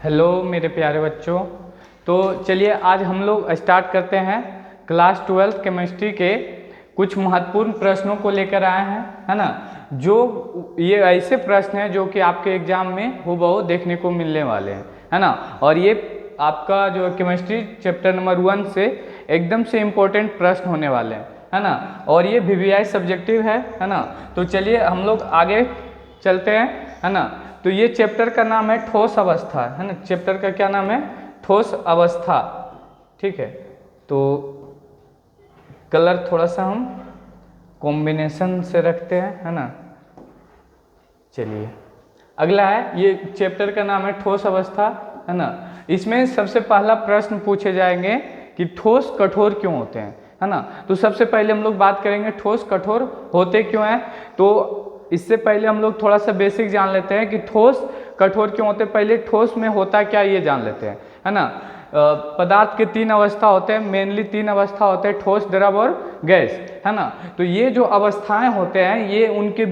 Hello मेरे प्यारे बच्चों। तो चलिए आज हम लोग स्टार्ट करते हैं क्लास 12 केमिस्ट्री के कुछ महत्वपूर्ण प्रश्नों को लेकर आए हैं, है ना। जो ये ऐसे प्रश्न हैं जो कि आपके एग्जाम में हूबहू देखने को मिलने वाले हैं, है ना। और ये आपका जो केमिस्ट्री चैप्टर नंबर 1 से एकदम से इम्पोर्टेंट प्रश्न होने वाले हैं, है ना। और ये VVI सब्जेक्टिव है ना। तो चलिए हम लोग आगे चलते हैं, है ना। तो ये चैप्टर का नाम है ठोस अवस्था, है ना। चैप्टर का क्या नाम है? ठोस अवस्था। ठीक है। तो कलर थोड़ा सा हम कॉम्बिनेशन से रखते हैं, है ना। चलिए अगला है, ये चैप्टर का नाम है ठोस अवस्था, है ना। इसमें सबसे पहला प्रश्न पूछे जाएंगे कि ठोस कठोर क्यों होते हैं, है ना। तो सबसे पहले हम लोग बात करेंगे ठोस कठोर होते क्यों हैं। तो इससे पहले हम लोग थोड़ा सा बेसिक जान लेते हैं कि ठोस कठोर क्यों होते हैं। पहले ठोस में होता क्या ये जान लेते हैं, है ना। पदार्थ के 3 अवस्था होते हैं, मेनली 3 अवस्था होते हैं, ठोस, द्रव और गैस, है ना। तो ये जो अवस्थाएं होते हैं ये उनके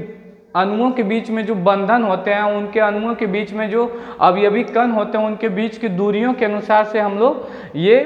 अणुओं के बीच में जो बंधन होते हैं, उनके अणुओं के बीच में जो अवयवी कण होते हैं, उनके बीच की दूरियों के अनुसार से हम लोग ये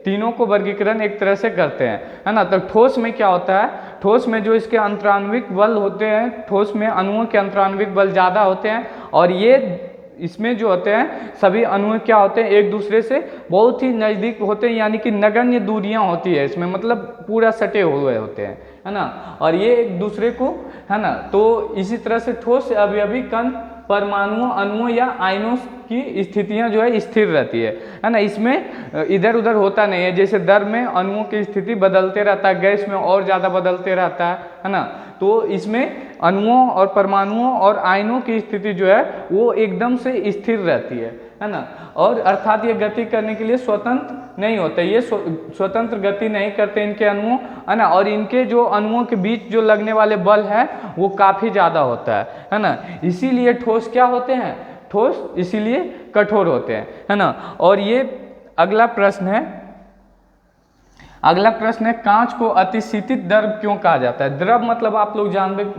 तीनों को वर्गीकरण एक तरह से करते हैं, है ना। तो ठोस में क्या होता है, ठोस में जो इसके अंतराण्विक बल होते हैं, ठोस में अणुओं के अंतराण्विक बल ज़्यादा होते हैं, और ये इसमें जो होते हैं सभी अणु क्या होते हैं एक दूसरे से बहुत ही नज़दीक होते हैं, यानी कि नगण्य दूरियां होती है इसमें, मतलब पूरा सटे हुए होते हैं, है ना। और ये एक दूसरे को, है ना। तो इसी तरह से ठोस अवयवी कण परमाणुओं, अणुओं या आयनों की स्थितियां जो है स्थिर रहती है ना। इसमें इधर उधर होता नहीं है। जैसे द्रव में अणुओं की स्थिति बदलते रहता है, गैस में और ज़्यादा बदलते रहता है ना। तो इसमें अणुओं और परमाणुओं और आयनों की स्थिति जो है वो एकदम से स्थिर रहती है ना। और अर्थात ये गति करने के लिए स्वतंत्र नहीं होते, ये स्वतंत्र गति नहीं करते इनके अणुओं, है ना। और इनके जो अणुओं के बीच जो लगने वाले बल है वो काफ़ी ज़्यादा होता है ना। इसीलिए ठोस क्या होते हैं, ठोस इसीलिए कठोर होते हैं, है ना। और ये अगला प्रश्न है, अगला प्रश्न है कांच को अतिशीतित द्रव क्यों कहा जाता है। द्रव मतलब आप लोग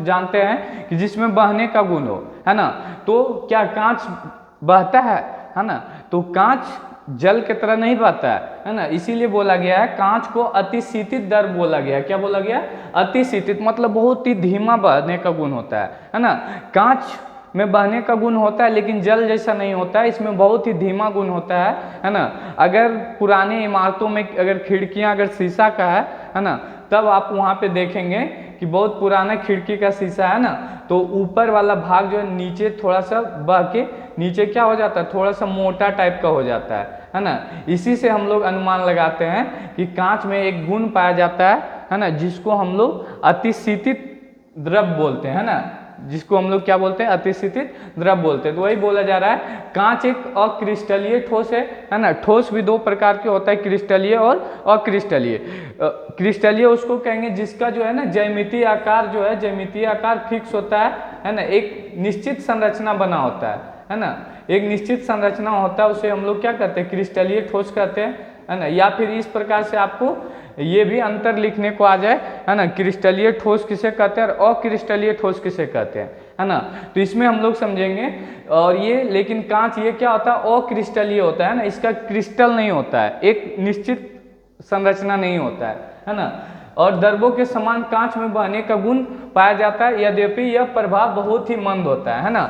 जानते हैं कि जिसमें बहने का गुण हो, है ना। तो क्या कांच बहता है ना। तो कांच जल की तरह नहीं बहता है ना। इसीलिए बोला गया है कांच को अतिशीतित द्रव बोला गया है। क्या बोला गया? अतिशीतित मतलब बहुत ही धीमा बहने का गुण होता है ना। कांच में बहने का गुण होता है लेकिन जल जैसा नहीं होता है, इसमें बहुत ही धीमा गुण होता है ना। अगर पुराने इमारतों में अगर खिड़कियां अगर शीशा का है ना, तब आप वहाँ पे देखेंगे कि बहुत पुराना खिड़की का शीशा है ना, तो ऊपर वाला भाग जो है नीचे थोड़ा सा बह के नीचे क्या हो जाता है, थोड़ा सा मोटा टाइप का हो जाता है ना। इसी से हम लोग अनुमान लगाते हैं कि कांच में एक गुण पाया जाता है ना, जिसको हम लोग अतिशीतित द्रव बोलते हैं, है ना। जिसको हम लोग क्या बोलते हैं, अतिशीतित द्रव बोलते हैं। तो वही बोला जा रहा है कांच एक अक्रिस्टलीय ठोस है ना। ठोस भी 2 प्रकार के होता है, क्रिस्टलीय और अक्रिस्टलीय। क्रिस्टलीय उसको कहेंगे जिसका जो है ना ज्यामितीय आकार जो है, ज्यामितीय आकार फिक्स होता है ना, एक निश्चित संरचना बना होता है ना। एक निश्चित संरचना होता है, उसे हम लोग क्या कहते हैं, क्रिस्टलीय ठोस कहते हैं, है ना। या फिर इस प्रकार से आपको ये भी अंतर लिखने को आ जाए, है ना। क्रिस्टलीय ठोस किसे कहते हैं और अक्रिस्टलीय ठोस किसे कहते हैं, है ना। तो इसमें हम लोग समझेंगे। और ये लेकिन कांच ये क्या होता है, अक्रिस्टलीय होता है ना, इसका क्रिस्टल नहीं होता है, एक निश्चित संरचना नहीं होता है ना। और द्रवों के समान कांच में बहने का गुण पाया जाता है, यद्यपि यह प्रभाव बहुत ही मंद होता है ना।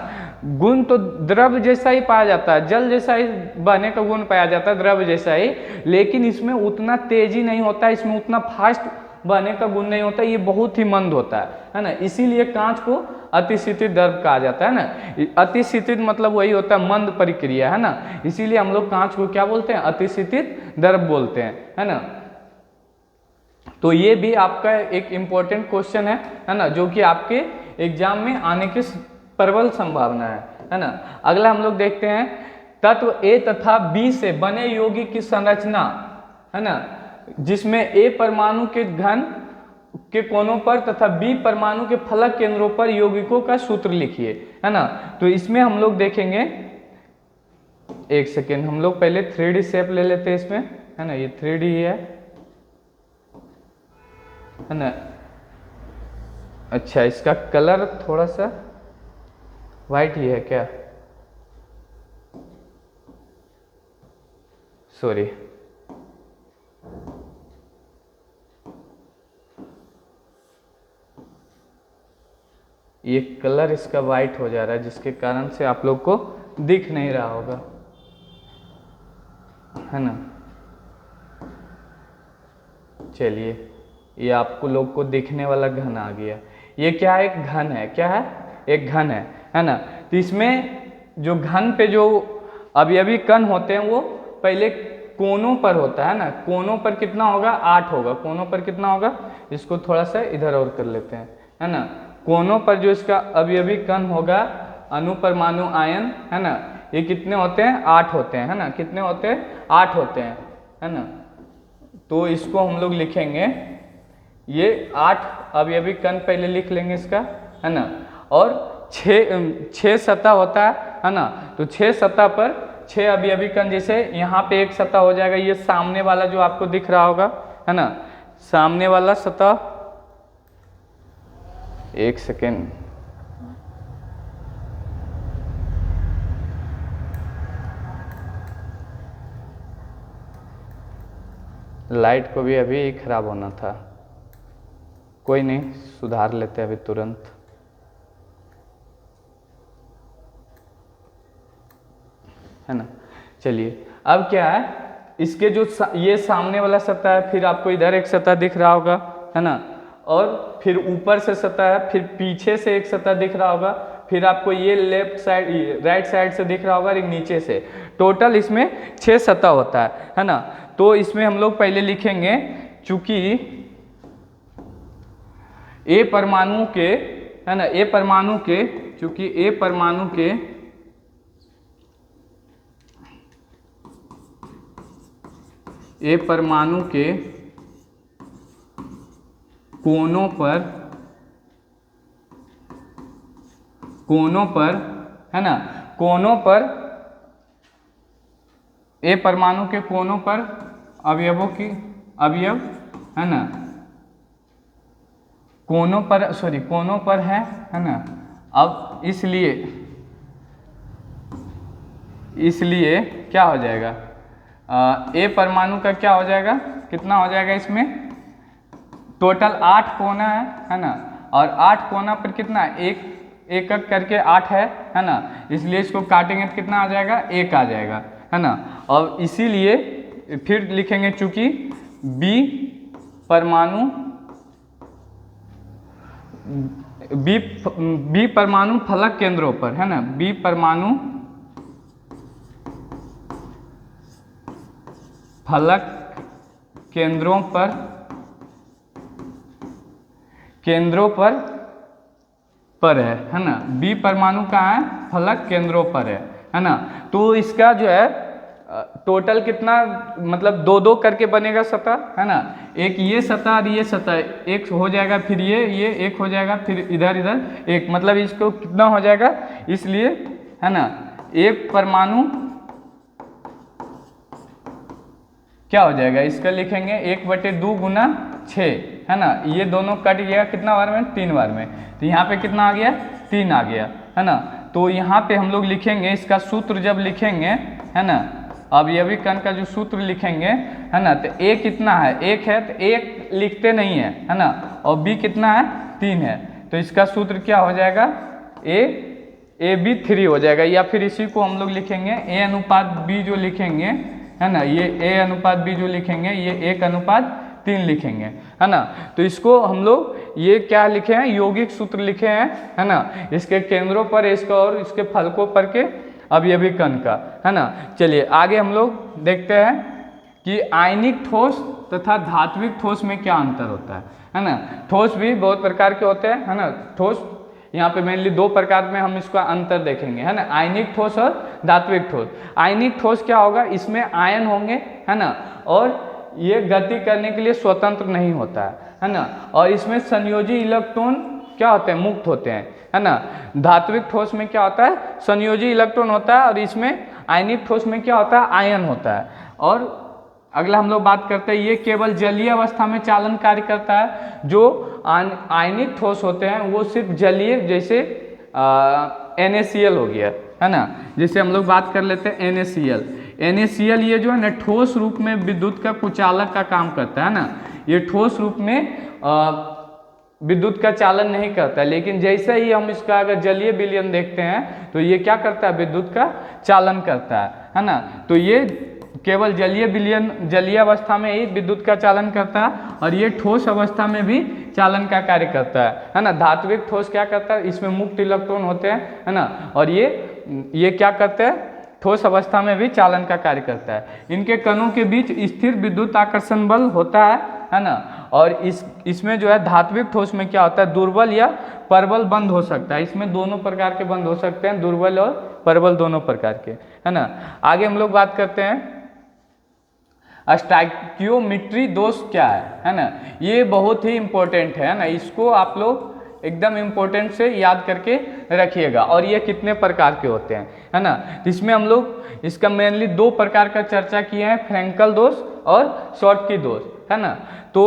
गुण तो द्रव जैसा ही पाया जाता है, जल जैसा ही बहने का गुण पाया जाता है, द्रव जैसा ही, लेकिन इसमें उतना तेजी नहीं होता है, इसमें उतना फास्ट बहने का गुण नहीं होता, ये बहुत ही मंद होता है ना। इसीलिए कांच को अतिशीतित द्रव कहा जाता है ना। अतिशीतित मतलब वही होता है मंद प्रक्रिया, है ना। इसीलिए हम लोग कांच को क्या बोलते हैं, अतिशीतित द्रव बोलते हैं, है ना। तो ये भी आपका एक इम्पोर्टेंट क्वेश्चन है ना, जो कि आपके एग्जाम में आने की प्रबल संभावना है ना। अगला हम लोग देखते हैं तत्व A तथा B से बने यौगिक की संरचना, है ना, जिसमें A परमाणु के घन के कोनों पर तथा B परमाणु के फलक केंद्रों पर यौगिकों का सूत्र लिखिए, है ना। तो इसमें हम लोग देखेंगे, एक सेकेंड, हम लोग पहले 3D शेप ले लेते हैं इसमें, है ना। ये 3D है ना। अच्छा, इसका कलर थोड़ा सा वाइट ही है क्या? सॉरी, ये कलर इसका वाइट हो जा रहा है जिसके कारण से आप लोग को दिख नहीं रहा होगा, है ना। चलिए, ये आपको लोग को दिखने वाला घन आ गया। ये क्या है? एक घन है। क्या है? एक घन है ना। तो इसमें जो घन पे जो अवयवी कण होते हैं वो पहले कोनों पर होता है ना। कोनों पर कितना होगा? 8 होगा। कोनों पर कितना होगा? इसको थोड़ा सा इधर और कर लेते हैं, है ना। कोनों पर जो इसका अवयवी कण होगा, अणुपरमाणु आयन, है ना, ये कितने होते हैं? 8 होते हैं, है ना। कितने होते हैं? 8 होते हैं, है ना। तो इसको हम लोग लिखेंगे, ये 8 अवयवी कण पहले लिख लेंगे इसका, है ना। और 6 सतह होता है ना। तो 6 सतह पर 6 अवयवी कण, जैसे यहाँ पे एक सतह हो जाएगा, ये सामने वाला जो आपको दिख रहा होगा, है ना, सामने वाला सतह। एक सेकेंड, लाइट को भी अभी खराब होना था, कोई नहीं, सुधार लेते हैं अभी तुरंत। है ना। चलिए, अब क्या है, इसके जो ये सामने वाला सतह है, फिर आपको इधर एक सतह दिख रहा होगा, है ना, और फिर ऊपर से सतह है, फिर पीछे से एक सतह दिख रहा होगा, फिर आपको ये लेफ्ट साइड राइट साइड से दिख रहा होगा, एक नीचे से। टोटल इसमें 6 सतह होता है ना। तो इसमें हम लोग पहले लिखेंगे, चूंकि ए परमाणु के, है ना, ए परमाणु के, चूंकि ए परमाणु के कोनों पर, है ना, कोनों पर, ए परमाणु के कोनों पर अवयवों की अवयव, है ना, कोनों पर है ना। अब इसलिए क्या हो जाएगा? ए परमाणु का क्या हो जाएगा? कितना हो जाएगा? इसमें टोटल 8 कोना है ना। और 8 कोना पर कितना? एक एक करके 8 है ना। इसलिए इसको काटेंगे तो कितना आ जाएगा? 1 आ जाएगा, है ना। और इसीलिए फिर लिखेंगे, चूंकि बी परमाणु फलक केंद्रों पर, है ना, बी परमाणु फलक केंद्रों पर है ना। बी परमाणु कहाँ है? फलक केंद्रों पर है ना। तो इसका जो है टोटल कितना, मतलब 2-2 करके बनेगा सतह, है ना। एक ये सतह और ये सतह एक हो जाएगा, फिर ये एक हो जाएगा, फिर इधर एक, मतलब इसको कितना हो जाएगा? इसलिए, है ना, एक परमाणु क्या हो जाएगा? इसका लिखेंगे 1/2 गुना 6, है ना। ये दोनों कट गया कितना बार में? 3 बार में। तो यहाँ पे कितना आ गया? 3 आ गया, है ना। तो यहाँ पे हम लोग लिखेंगे इसका सूत्र, जब लिखेंगे, है ना, अवयवी कण का जो सूत्र लिखेंगे, है ना, तो ए कितना है? 1 है, तो 1 लिखते नहीं है ना। और बी कितना है? 3 है। तो इसका सूत्र क्या हो जाएगा? AB 3 हो जाएगा। या फिर इसी को हम लोग लिखेंगे A/B जो लिखेंगे, है ना, ये A/B जो लिखेंगे, ये 1/3 लिखेंगे, है ना। तो इसको हम लोग ये क्या लिखे हैं? यौगिक सूत्र लिखे हैं, है ना, इसके केंद्रों पर इसका और इसके फलकों पर के अवयवी कण का, है ना। चलिए आगे हम लोग देखते हैं कि आयनिक ठोस तथा धात्विक ठोस में क्या अंतर होता है ना। ठोस भी बहुत प्रकार के होते हैं, है ना। ठोस यहाँ पे मेनली 2 प्रकार में हम इसका अंतर देखेंगे, है ना, आयनिक ठोस और धात्विक ठोस। आयनिक ठोस क्या होगा? इसमें आयन होंगे, है ना, और ये गति करने के लिए स्वतंत्र नहीं होता है ना। और इसमें संयोजी इलेक्ट्रॉन क्या होते हैं? मुक्त होते हैं, है ना। धात्विक ठोस में क्या होता है? संयोजी इलेक्ट्रॉन होता है, और इसमें आयनिक ठोस में क्या होता है? आयन होता है। और अगला हम लोग बात करते हैं, ये केवल जलीय अवस्था में चालन कार्य करता है। जो आयनिक ठोस होते हैं वो सिर्फ जलीय, जैसे NaCl हो गया, है ना। जैसे हम लोग बात कर लेते हैं NaCl। NaCl ये जो है ना ठोस रूप में विद्युत का कुचालक का काम करता है ना, ये ठोस रूप में विद्युत का चालन नहीं करता है, लेकिन जैसे ही हम इसका अगर जलीय विलयन देखते हैं तो ये क्या करता है, विद्युत का चालन करता है ना। तो ये केवल जलीय विलयन, जलीय अवस्था में ही विद्युत का चालन करता है और ये ठोस अवस्था में भी चालन का कार्य करता है ना। धात्विक ठोस क्या करता है, इसमें मुक्त इलेक्ट्रॉन होते हैं है ना, और ये क्या करते हैं, ठोस अवस्था में भी चालन का कार्य करता है। इनके कणों के बीच स्थिर विद्युत आकर्षण बल होता है ना। और इसमें जो है धात्विक ठोस में क्या होता है, दुर्बल या प्रबल बंध हो सकता है। इसमें दोनों प्रकार के बंध हो सकते हैं, दुर्बल और प्रबल दोनों प्रकार के, है ना। आगे हम लोग बात करते हैं स्टाइकियोमेट्री दोष क्या है ना। ये बहुत ही इंपॉर्टेंट है ना, इसको आप लोग एकदम इम्पोर्टेंट से याद करके रखिएगा। और ये कितने प्रकार के होते हैं, है ना। इसमें हम लोग इसका मेनली 2 प्रकार का चर्चा किए हैं, फ्रैंकल दोष और शॉर्टकी दोष, है ना। तो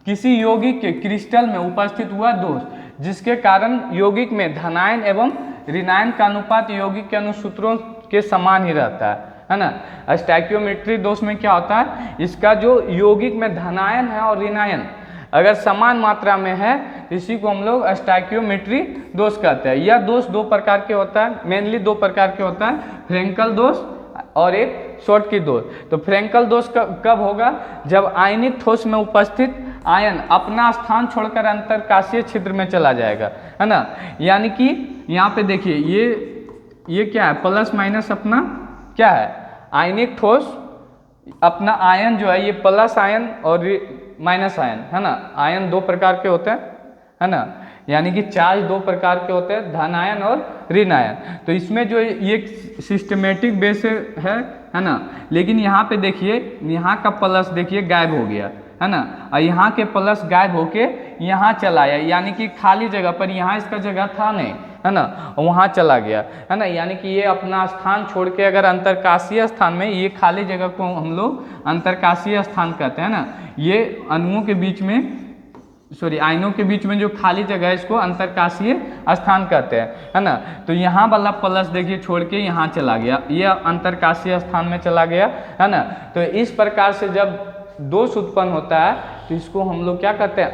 किसी यौगिक के क्रिस्टल में उपस्थित हुआ दोष जिसके कारण यौगिक में धनायन एवं ऋणायन का अनुपात यौगिक के अनुसूत्रों के समान ही रहता है ना। स्टाइकियोमेट्री दोष में क्या होता है, इसका जो यौगिक में धनायन है और ऋणायन अगर समान मात्रा में है, इसी को हम लोग स्टाइकियोमेट्री दोष कहते हैं। यह दोष 2 प्रकार के होता है, मेनली 2 प्रकार के होता है, फ्रैंकल दोष और एक शॉर्टकी दोष। तो फ्रैंकल दोष कब होगा, जब आयनिक ठोस में उपस्थित आयन अपना स्थान छोड़कर अंतरकाशीय छिद्र में चला जाएगा, है ना। यानी कि यहाँ पे देखिए ये क्या है, प्लस माइनस अपना क्या है, आयनिक ठोस अपना आयन जो है ये प्लस आयन और माइनस आयन, है ना। आयन 2 प्रकार के होते हैं, है ना, यानी कि चार्ज 2 प्रकार के होते हैं, धन आयन और ऋण आयन। तो इसमें जो ये सिस्टमेटिक बेस है ना, लेकिन यहाँ पे देखिए यहाँ का प्लस देखिए गायब हो गया, है ना, और यहाँ के प्लस गायब होके यहाँ चला आया, यानी कि खाली जगह पर, यहाँ इसका जगह था नहीं, है ना, वहाँ चला गया, है ना। यानी कि ये अपना स्थान छोड़ के अगर अंतरकाशीय स्थान में, ये खाली जगह को हम लोग अंतरकाशीय स्थान कहते हैं ना। ये अणुओं के बीच में, आयनों के बीच में जो खाली जगह है इसको अंतरकाशीय स्थान कहते हैं, है ना। तो यहाँ वाला प्लस देखिए छोड़ के यहाँ चला गया, ये अंतरकाशीय स्थान में चला गया, है ना। तो इस प्रकार से जब दोष उत्पन्न होता है तो इसको हम लोग क्या कहते हैं,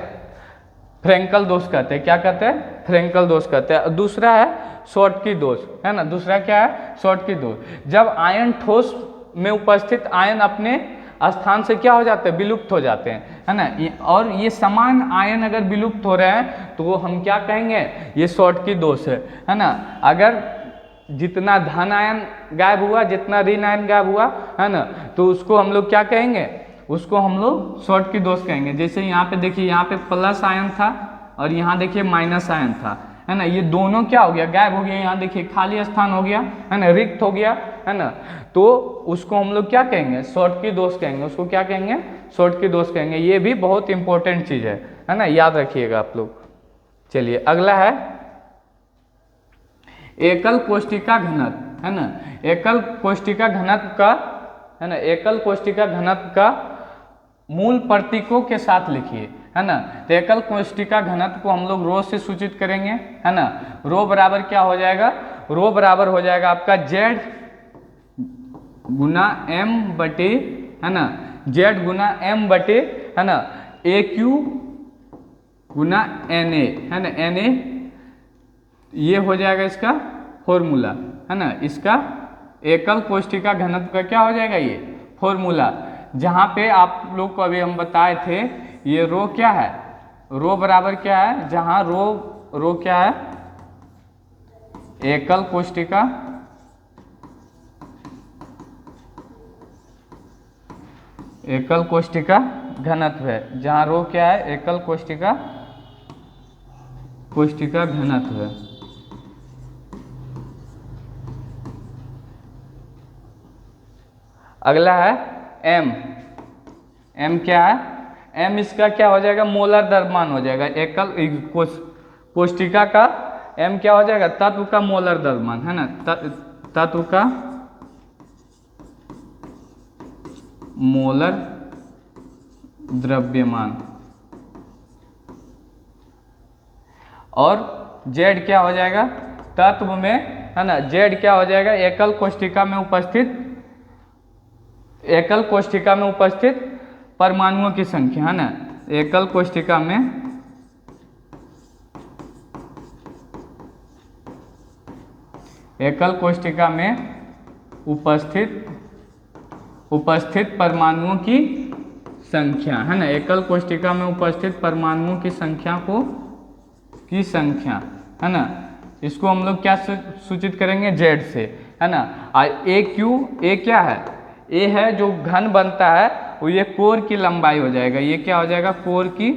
फ्रैंकल दोष कहते हैं। क्या कहते हैं, फ्रैंकल दोष कहते हैं। दूसरा है शॉर्टकी दोष, है ना। दूसरा क्या है, शॉर्टकी दोष। जब आयन ठोस में उपस्थित आयन अपने स्थान से क्या हो जाते हैं, विलुप्त हो जाते हैं, है ना। और ये समान आयन अगर विलुप्त हो रहे हैं तो वो हम क्या कहेंगे, ये शॉर्टकी दोष है ना। अगर जितना धन आयन गायब हुआ, जितना ऋण आयन गायब हुआ, है ना, तो उसको हम लोग क्या कहेंगे, उसको हम लोग शॉर्टकी दोष कहेंगे। जैसे यहाँ पे देखिए, यहाँ पे प्लस आयन था और यहाँ देखिए माइनस आयन था, है ना। ये दोनों क्या हो गया, गायब हो गया। यहाँ देखिए खाली स्थान हो गया, है ना, रिक्त हो गया, है ना। तो उसको हम लोग क्या कहेंगे, शॉर्टकी दोष कहेंगे। उसको क्या कहेंगे, शॉर्टकी दोष कहेंगे। ये भी बहुत इंपॉर्टेंट चीज़ है ना, याद रखिएगा आप लोग। चलिए अगला है एकल कोष्ठिका घनत्व, है ना। एकल कोष्ठिका घनत्व का, है ना, एकल कोष्ठिका घनत्व का मूल प्रतीकों के साथ लिखिए, है ना। तो एकल कोष्ठिका घनत्व को हम लोग रो से सूचित करेंगे, है ना। रो बराबर क्या हो जाएगा, रो बराबर हो जाएगा आपका Z गुना M बटे, है ना, Z गुना M बटे, है ना, AQ गुना NA, है ना, NA ये हो जाएगा इसका फॉर्मूला, है ना। इसका एकल कोष्ठिका घनत्व का क्या हो जाएगा, ये फॉर्मूला। जहाँ पे आप लोग को अभी हम बताए थे, ये रो क्या है, रो बराबर क्या है, जहाँ रो क्या है, एकल कोष्ठिका घनत्व है। जहाँ रो क्या है, एकल कोष्ठिका घनत्व है। अगला है M क्या है, M इसका क्या हो जाएगा, मोलर द्रव्यमान हो जाएगा। एकल कोष्ठिका का M क्या हो जाएगा, तत्व का मोलर द्रव्यमान, है ना, तत्व का मोलर द्रव्यमान। और Z क्या हो जाएगा, तत्व में, है ना, Z क्या हो जाएगा, एकल कोष्ठिका में उपस्थित एकल कोष्ठिका में उपस्थित परमाणुओं की संख्या, है ना, एकल कोष्ठिका में उपस्थित परमाणुओं की संख्या, है ना, एकल कोष्ठिका में उपस्थित परमाणुओं की संख्या, है ना, इसको हम लोग क्या सूचित करेंगे, Z से, है ना। और ए क्या है, ए है जो घन बनता है, वो ये कोर की लंबाई हो जाएगा, ये क्या हो जाएगा, कोर की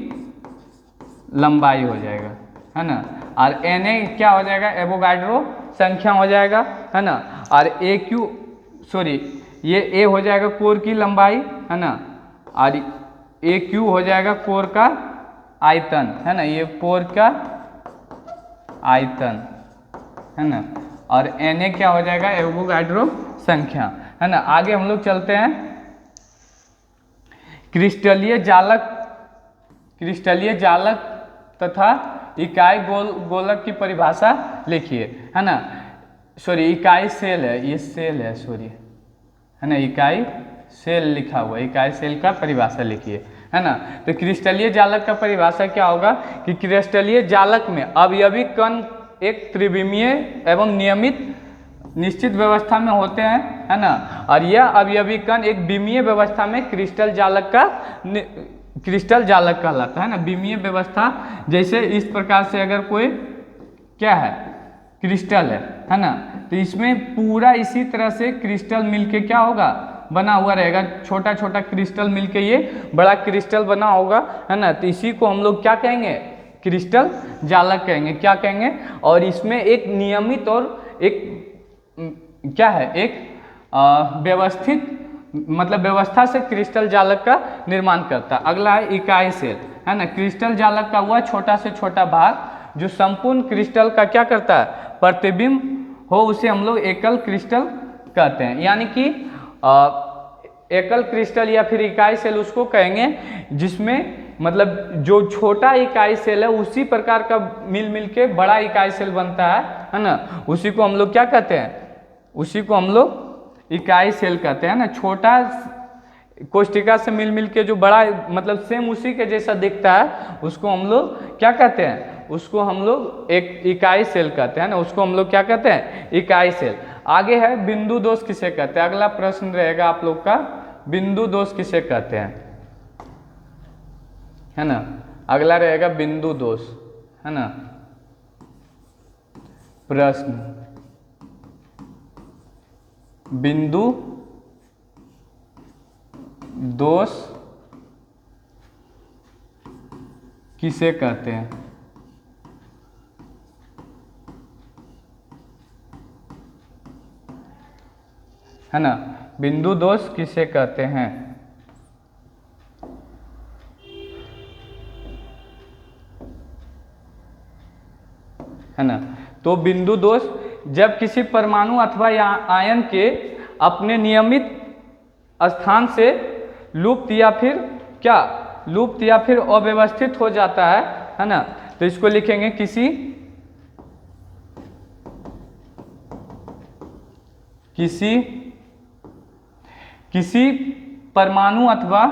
लंबाई हो जाएगा, है ना। और Na क्या हो जाएगा, एवोगाड्रो संख्या हो जाएगा, है ना। और ये ए हो जाएगा कोर की लंबाई, है ना, और AQ हो जाएगा कोर का आयतन, है ना, ये कोर का आयतन, है ना। और Na क्या हो जाएगा, एवोगाड्रो संख्या, है ना। आगे हम लोग चलते हैं, क्रिस्टलीय जालक तथा इकाई गोलक की परिभाषा लिखिए, है ना। इकाई सेल है, ये सेल है, है ना, इकाई सेल लिखा हुआ है, इकाई सेल का परिभाषा लिखिए, है ना। तो क्रिस्टलीय जालक का परिभाषा क्या होगा कि क्रिस्टलीय जालक में अवयवी कण एक त्रिविमीय एवं नियमित निश्चित व्यवस्था में होते हैं, है ना। और यह अवयवी कण एक विमीय व्यवस्था में क्रिस्टल जालक कहलाता है ना, विमीय व्यवस्था। जैसे इस प्रकार से अगर कोई क्या है, क्रिस्टल है ना, तो इसमें पूरा इसी तरह से क्रिस्टल मिलके क्या होगा, बना हुआ रहेगा, छोटा छोटा क्रिस्टल मिलके ये बड़ा क्रिस्टल बना होगा, है ना। तो इसी को हम लोग क्या कहेंगे, क्रिस्टल जालक कहेंगे, क्या कहेंगे। और इसमें एक नियमित और एक क्या है, एक व्यवस्थित मतलब व्यवस्था से क्रिस्टल जालक का निर्माण करता है। अगला है इकाई सेल, है ना। क्रिस्टल जालक का हुआ छोटा से छोटा भाग जो संपूर्ण क्रिस्टल का क्या करता है, प्रतिबिंब हो, उसे हम लोग एकल क्रिस्टल कहते हैं। यानी कि एकल क्रिस्टल या फिर इकाई सेल उसको कहेंगे जिसमें मतलब जो छोटा इकाई सेल है उसी प्रकार का मिल के बड़ा इकाई सेल बनता है ना। उसी को हम लोग क्या कहते हैं, उसी को हम लोग इकाई सेल कहते हैं ना। छोटा कोष्ठिका से मिल के जो बड़ा मतलब सेम उसी के जैसा दिखता है उसको हम लोग क्या कहते हैं, उसको हम लोग एक इकाई सेल कहते हैं ना, उसको हम लोग क्या कहते हैं, इकाई सेल। आगे है बिंदु दोष किसे कहते हैं। अगला प्रश्न रहेगा आप लोग का, बिंदु दोष किसे कहते हैं, है ना। अगला रहेगा बिंदु दोष, है ना। प्रश्न, बिंदु दोष किसे कहते हैं, है ना। बिंदु दोष किसे कहते हैं, है ना। तो बिंदु दोष जब किसी परमाणु अथवा आयन के अपने नियमित स्थान से लुप्त या फिर अव्यवस्थित हो जाता है ना। तो इसको लिखेंगे किसी परमाणु अथवा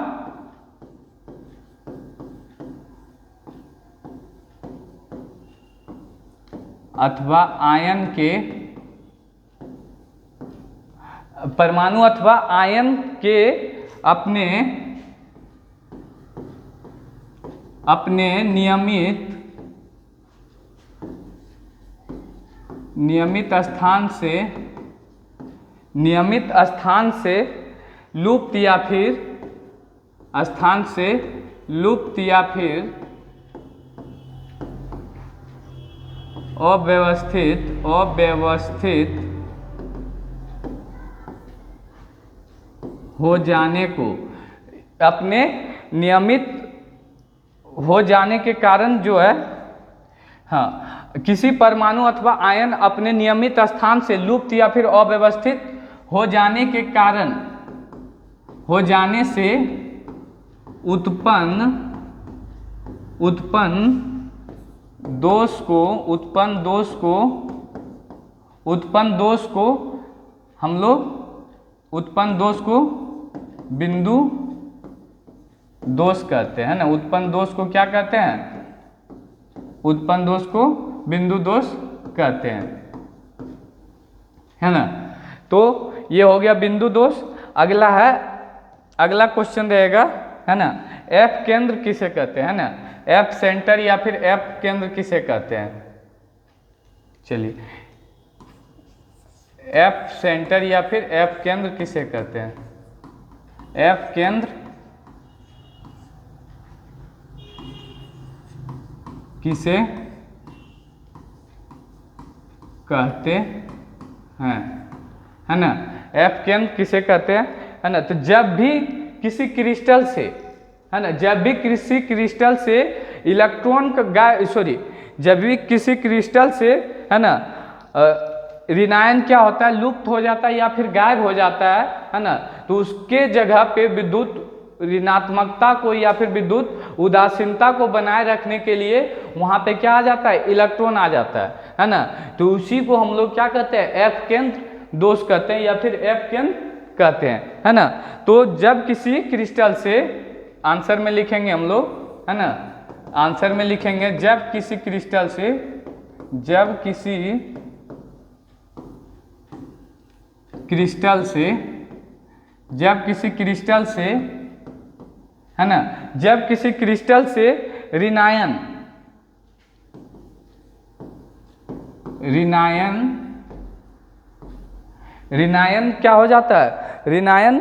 आयन के परमाणु अथवा आयन के अपने नियमित स्थान से लुप्त या फिर अव्यवस्थित हो जाने को, अपने नियमित हो जाने के कारण जो है, हाँ, किसी परमाणु अथवा आयन अपने नियमित स्थान से लुप्त या फिर अव्यवस्थित हो जाने के कारण हो जाने से उत्पन्न दोष को बिंदु दोष कहते हैं ना। उत्पन्न दोष को क्या कहते हैं? उत्पन्न दोष को बिंदु दोष कहते हैं, है ना। तो ये हो गया बिंदु दोष। अगला क्वेश्चन रहेगा, है ना, एफ केंद्र किसे कहते हैं, है ना। एफ सेंटर या फिर एफ केंद्र किसे कहते हैं? चलिए, एफ सेंटर या फिर एफ केंद्र किसे कहते हैं? एफ केंद्र किसे कहते हैं, है ना। एफ केंद्र किसे कहते हैं, है ना। तो जब भी किसी क्रिस्टल से, है ना, जब भी किसी क्रिस्टल से इलेक्ट्रॉन का जब भी किसी क्रिस्टल से, है ना, ऋणायन क्या होता है, लुप्त हो जाता है या फिर गायब हो जाता है ना। तो उसके जगह पे विद्युत ऋणात्मकता को या फिर विद्युत उदासीनता को बनाए रखने के लिए वहाँ पे क्या आ जाता है, इलेक्ट्रॉन आ जाता है ना। तो उसी को हम लोग क्या कहते हैं, एफ केंद्र दोष कहते हैं या फिर एफ केंद्र कहते हैं, है ना। तो जब किसी क्रिस्टल से, आंसर में लिखेंगे हम लोग, है ना, आंसर में लिखेंगे जब किसी क्रिस्टल से, जब किसी क्रिस्टल से, जब किसी क्रिस्टल से, है ना, जब किसी क्रिस्टल से ऋणायन क्या हो जाता है, ऋणायन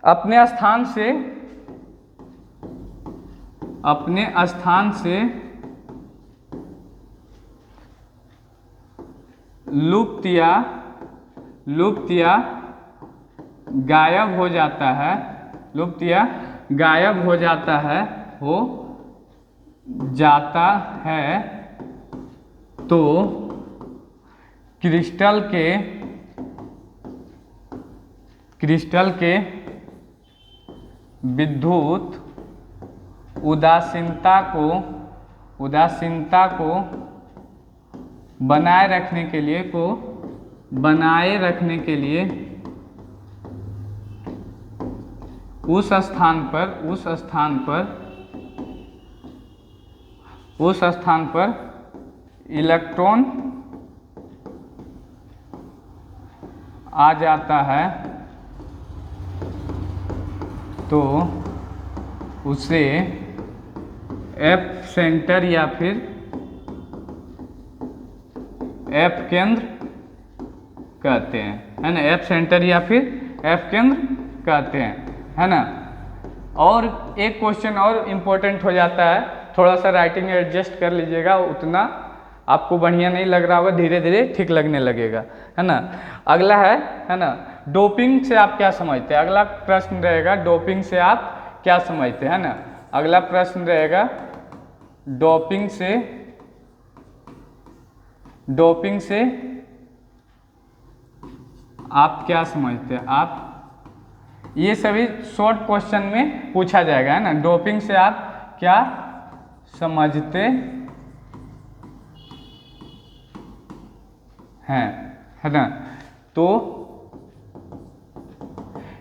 अपने स्थान से लुप्त या गायब हो जाता है, लुप्त या गायब हो जाता है, तो क्रिस्टल के विद्युत उदासीनता को बनाए रखने के लिए उस स्थान पर इलेक्ट्रॉन आ जाता है, तो उसे एफ सेंटर या फिर एफ केंद्र कहते हैं, है ना। एफ सेंटर या फिर एफ केंद्र कहते हैं, है ना। और एक क्वेश्चन और इम्पोर्टेंट हो जाता है, थोड़ा सा राइटिंग एडजस्ट कर लीजिएगा, उतना आपको बढ़िया नहीं लग रहा होगा, धीरे धीरे ठीक लगने लगेगा, है ना। अगला है ना, डोपिंग से आप क्या समझते हैं? अगला प्रश्न रहेगा, डोपिंग से आप क्या समझते हैं, है ना। अगला प्रश्न रहेगा, डोपिंग से आप क्या समझते हैं? आप, ये सभी शॉर्ट क्वेश्चन में पूछा जाएगा, है ना। डोपिंग से आप क्या समझते हैं, है ना। तो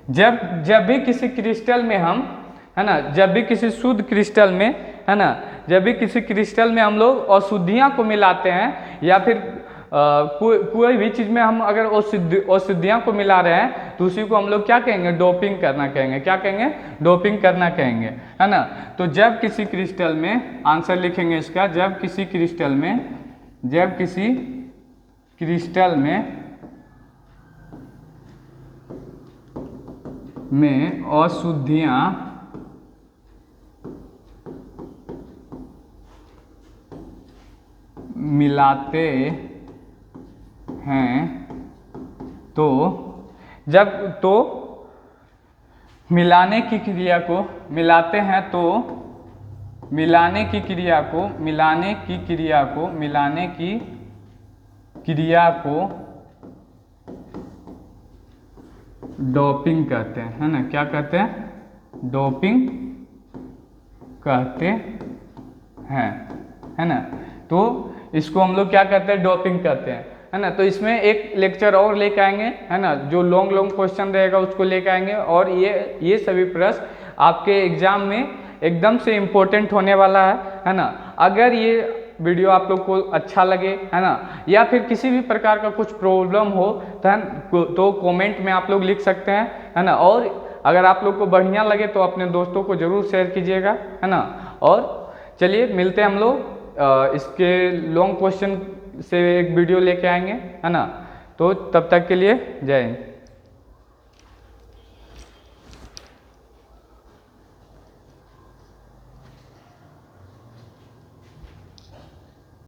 जब भी किसी क्रिस्टल में हम, है ना, जब भी किसी शुद्ध क्रिस्टल में, है ना, जब भी किसी क्रिस्टल में हम लोग अशुद्धियाँ को मिलाते हैं या फिर कोई भी चीज़ में हम अगर अशुद्धियाँ को मिला रहे हैं, तो उसी को हम लोग क्या कहेंगे, डोपिंग करना कहेंगे। क्या कहेंगे? डोपिंग करना कहेंगे, है ना। तो जब किसी क्रिस्टल में, आंसर लिखेंगे इसका, जब किसी क्रिस्टल में अशुद्धियाँ मिलाते हैं, तो मिलाने की क्रिया को मिलाते हैं, तो मिलाने की क्रिया को डोपिंग कहते हैं, है ना। क्या कहते हैं? डोपिंग कहते हैं, है ना। तो इसको हम लोग क्या कहते हैं? डोपिंग कहते हैं, है ना। तो इसमें एक लेक्चर और लेके आएंगे, है ना, जो लॉन्ग लॉन्ग क्वेश्चन रहेगा उसको लेके आएंगे, और ये सभी प्रश्न आपके एग्जाम में एकदम से इम्पोर्टेंट होने वाला है ना। अगर ये वीडियो आप लोग को अच्छा लगे, है ना, या फिर किसी भी प्रकार का कुछ प्रॉब्लम हो तो कमेंट में आप लोग लिख सकते हैं, है ना। और अगर आप लोग को बढ़िया लगे तो अपने दोस्तों को ज़रूर शेयर कीजिएगा, है ना। और चलिए मिलते हैं हम लोग इसके लॉन्ग क्वेश्चन से एक वीडियो लेके आएंगे, है ना। तो तब तक के लिए जय हिंद।